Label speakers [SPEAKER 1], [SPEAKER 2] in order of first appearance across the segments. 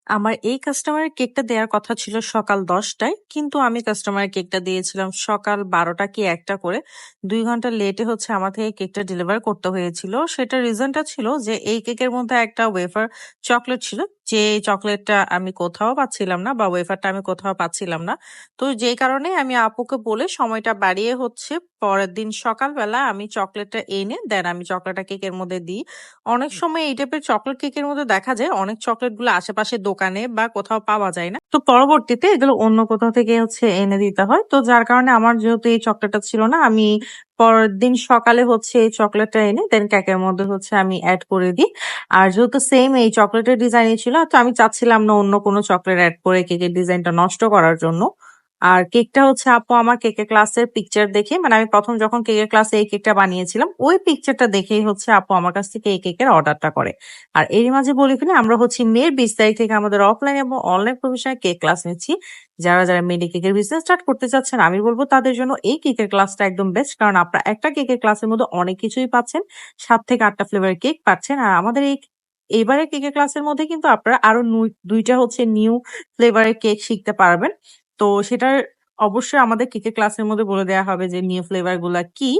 [SPEAKER 1] আমার এই কাস্টমারের কেকটা দেওয়ার কথা ছিল সকাল ১০টায়, কিন্তু আমি কাস্টমারের কেকটা দিয়েছিলাম সকাল ১২টা কি ১টা করে। ২ ঘন্টা লেটে হচ্ছে আমার থেকে কেকটা ডেলিভার করতে হয়েছিল। সেটার রিজনটা ছিল যে এই কেকের মধ্যে একটা ওয়েফার চকলেট ছিল, যে চকলেটটা আমি কোথাও পাচ্ছিলাম না বা ওয়েফারটা আমি কোথাও পাচ্ছিলাম না। তো যেই কারণে আমি আপুকে বলে সময়টা বাড়িয়ে হচ্ছে পরের দিন সকালবেলা আমি চকলেটটা এনে দেন আমি চকলেটটা কেকের মধ্যে দিই। অনেক সময় এই টাইপের চকলেট কেকের মধ্যে দেখা যায় অনেক চকলেট গুলো আশেপাশে দোকানে বা কোথাও পাওয়া যায় না, তো পরবর্তীতে এগুলো অন্য কোথাও থেকে হচ্ছে এনে দিতে হয়। তো যার কারণে আমার যেহেতু এই চকলেটটা ছিল না, আমি পরের দিন সকালে হচ্ছে এই চকলেটটা এনে দেন কেকের মধ্যে হচ্ছে আমি অ্যাড করে দিই। আর যেহেতু সেম এই চকলেটের ডিজাইনই ছিল, তো আমি চাচ্ছিলাম না অন্য কোনো চকলেট অ্যাড করে কেকের ডিজাইনটা নষ্ট করার জন্য। আর কেকটা হচ্ছে আপু আমার কেকের ক্লাসের পিকচার দেখে, মানে আমি প্রথম যখন কেকের ক্লাসে এই কেকটা বানিয়েছিলাম ওই পিকচারটা দেখেই হচ্ছে আপু আমার কাছ থেকে এই কেকের অর্ডারটা করে। আর এরই মাঝে বলি ফেলি, আমরা হচ্ছে মের 20 তারিখ থেকে আমাদের অফলাইন এবং অনলাইন প্রফেশনাল কেক ক্লাস নিচ্ছি। যারা মেডি কেকের বিজনেস স্টার্ট করতে চাচ্ছেন, আমি বলবো তাদের জন্য এই কেকের ক্লাসটা একদম বেস্ট, কারণ আপনারা একটা কেকের ক্লাসের মধ্যে অনেক কিছুই পাচ্ছেন। 7 থেকে 8টা ফ্লেভারের কেক পাচ্ছেন। আর আমাদের এই এবারে কেকের ক্লাসের মধ্যে কিন্তু আপনারা আরো 2টা হচ্ছে নিউ ফ্লেভারের কেক শিখতে পারবেন। তো সেটার অবশ্যই আমাদের কেকের ক্লাসের মধ্যে বলে দেওয়া হবে যে নিউ ফ্লেভার গুলা কি।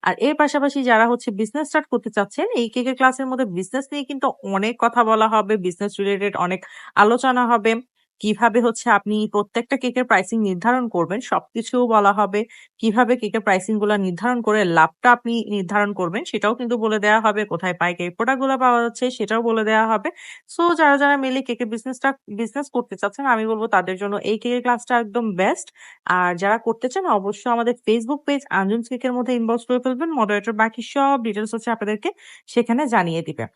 [SPEAKER 1] আর এর পাশাপাশি যারা হচ্ছে বিজনেস স্টার্ট করতে চাচ্ছেন, এই কেকের ক্লাসের মধ্যে বিজনেস নিয়ে কিন্তু অনেক কথা বলা হবে, বিজনেস রিলেটেড অনেক আলোচনা হবে। কিভাবে হচ্ছে আপনি প্রত্যেকটা কেকের প্রাইসিং নির্ধারণ করবেন সবকিছু বলা হবে। কিভাবে কেকের প্রাইসিং গুলা নির্ধারণ করে লাভটা আপনি নির্ধারণ করবেন সেটাও কিন্তু বলে দেওয়া হবে। কোথায় পাইকারি প্রোডাক্ট গুলা পাওয়া যাচ্ছে সেটাও বলে দেওয়া হবে। সো যারা মিলে কেকের বিজনেস করতে চাচ্ছেন, আমি বলবো তাদের জন্য এই কেকের ক্লাসটা একদম বেস্ট। আর যারা করতে চান অবশ্যই আমাদের ফেসবুক পেজ আঞ্জুমস কেকের মধ্যে ইনবক্স করে ফেলবেন। মডারেটর বাকি সব ডিটেলস হচ্ছে আপনাদেরকে সেখানে জানিয়ে দিবে।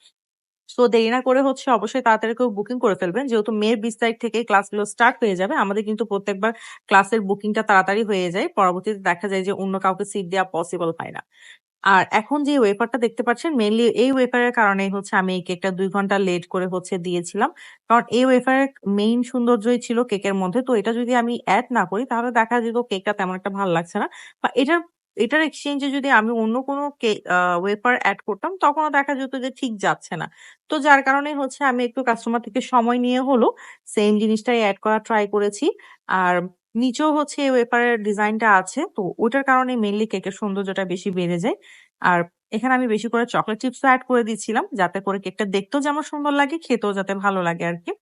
[SPEAKER 1] সো দেরি না করে হচ্ছে অবশ্যই তাড়াতাড়ি করে বুকিং করে ফেলবেন, যেহেতু মের 20 তারিখ থেকে ক্লাসগুলো স্টার্ট হয়ে যাবে। আমাদের কিন্তু প্রত্যেকবার ক্লাসের বুকিংটা তাড়াতাড়ি হয়ে যায়, পরবর্তীতে দেখা যায় যে অন্য কাউকে সিট দেওয়া পসিবল হয় না। আর এখন যে ওয়েফারটা দেখতে পাচ্ছেন, মেইনলি এই ওয়েফারের কারণেই হচ্ছে আমি এই কেকটা ২ ঘন্টা লেট করে হচ্ছে দিয়েছিলাম। কারণ এই ওয়েফারের মেইন সৌন্দর্যই ছিল কেকের মধ্যে। তো এটা যদি আমি এড না করি তাহলে দেখা যেত কেকটা তেমন একটা ভাল লাগছে না। বা এটার এক্সচেঞ্জে যদি আমি অন্য কোনো ওয়েফার এড করতাম তখনও দেখা যেত যে ঠিক যাচ্ছে না। তো যার কারণেই হচ্ছে আমি একটু কাস্টমার থেকে সময় নিয়ে হলেও সেম জিনিসটাই এড করার ট্রাই করেছি। আর নিচেও হচ্ছে এই ওয়েফারের ডিজাইনটা আছে। তো ওটার কারণে মেইনলি কেকের সৌন্দর্যটা বেশি বেড়ে যায়। আর এখানে আমি বেশি করে চকোলেট চিপসও এড করে দিচ্ছিলাম, যাতে করে কেকটা দেখতেও যেমন সুন্দর লাগে, খেতেও যাতে ভালো লাগে আরকি।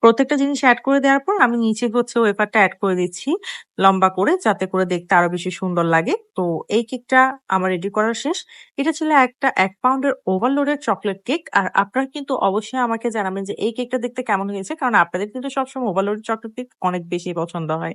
[SPEAKER 1] প্রত্যেকটা জিনিস এড করে দেওয়ার পর আমি নিচে হচ্ছে ওয়েফারটা এড করে দিচ্ছি লম্বা করে, যাতে করে দেখতে আরো বেশি সুন্দর লাগে। তো এই কেকটা আমার রেডি করা শেষ। এটা ছিল একটা ১ পাউন্ডের ওভারলোডেড চকোলেট কেক। আর আপনারা কিন্তু অবশ্যই আমাকে জানাবেন যে এই কেকটা দেখতে কেমন হয়েছে। কারণ আপনাদের কিন্তু সবসময় ওভারলোডেড চকোলেট কেক অনেক বেশি পছন্দ হয়।